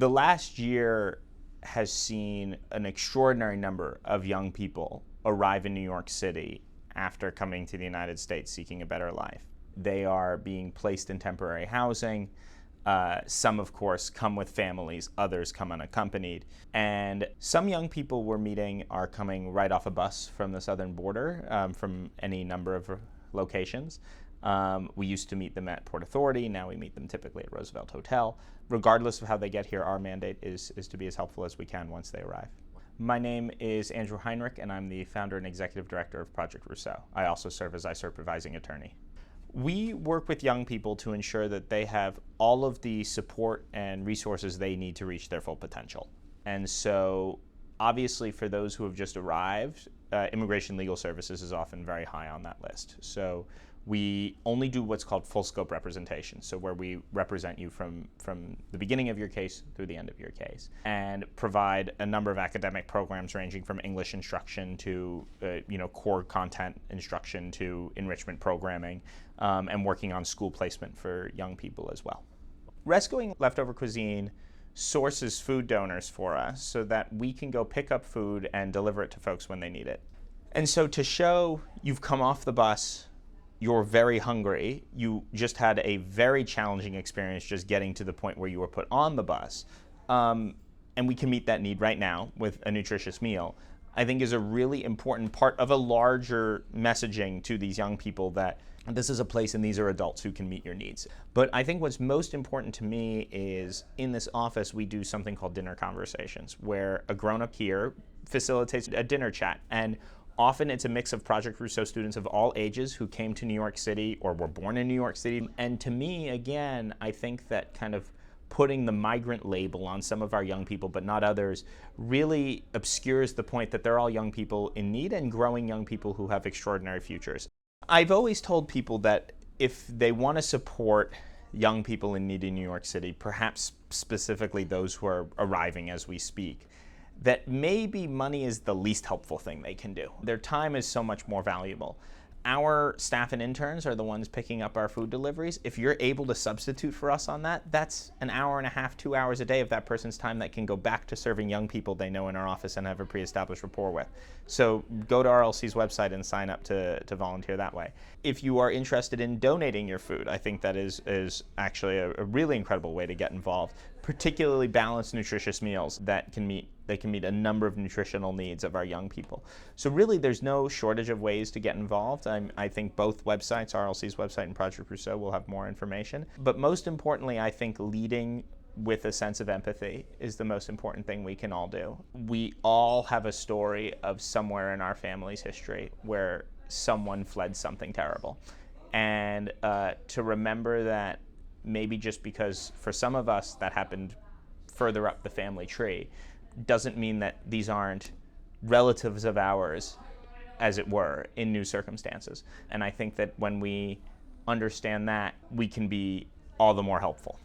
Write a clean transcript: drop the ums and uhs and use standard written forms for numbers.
The last year has seen an extraordinary number of young people arrive in New York City after coming to the United States seeking a better life. They are being placed in temporary housing. Some, of course, come with families, others come unaccompanied. And some young people we're meeting are coming right off a bus from the southern border, from any number of locations. We used to meet them at Port Authority, now we meet them typically at Roosevelt Hotel. Regardless of how they get here, our mandate is to be as helpful as we can once they arrive. My name is Andrew Heinrich, and I'm the founder and executive director of Project Rousseau. I also serve as supervising attorney. We work with young people to ensure that they have all of the support and resources they need to reach their full potential. And so, obviously, for those who have just arrived, Immigration Legal Services is often very high on that list. So we only do what's called full scope representation, so where we represent you from the beginning of your case through the end of your case, and provide a number of academic programs ranging from English instruction to core content instruction to enrichment programming, and working on school placement for young people as well. Rescuing Leftover Cuisine sources food donors for us so that we can go pick up food and deliver it to folks when they need it. And so to show you've come off the bus, you're very hungry, you just had a very challenging experience just getting to the point where you were put on the bus, and we can meet that need right now with a nutritious meal, I think is a really important part of a larger messaging to these young people that this is a place and these are adults who can meet your needs. But I think what's most important to me is in this office we do something called dinner conversations, where a grown-up here facilitates a dinner chat. And often it's a mix of Project Rousseau students of all ages who came to New York City or were born in New York City. And to me, again, I think that kind of putting the migrant label on some of our young people, but not others, really obscures the point that they're all young people in need and growing young people who have extraordinary futures. I've always told people that if they want to support young people in need in New York City, perhaps specifically those who are arriving as we speak, that maybe money is the least helpful thing they can do. Their time is so much more valuable. Our staff and interns are the ones picking up our food deliveries. If you're able to substitute for us on that, that's an hour and a half, 2 hours a day of that person's time that can go back to serving young people they know in our office and have a pre-established rapport with. So go to RLC's website and sign up to volunteer that way. If you are interested in donating your food, I think that is actually a really incredible way to get involved, particularly balanced, nutritious meals that can meet a number of nutritional needs of our young people. So really there's no shortage of ways to get involved. I think both websites, RLC's website and Project Rousseau, will have more information. But most importantly, I think leading with a sense of empathy is the most important thing we can all do. We all have a story of somewhere in our family's history where someone fled something terrible. And to remember that maybe just because for some of us that happened further up the family tree, doesn't mean that these aren't relatives of ours, as it were, in new circumstances. And I think that when we understand that, we can be all the more helpful.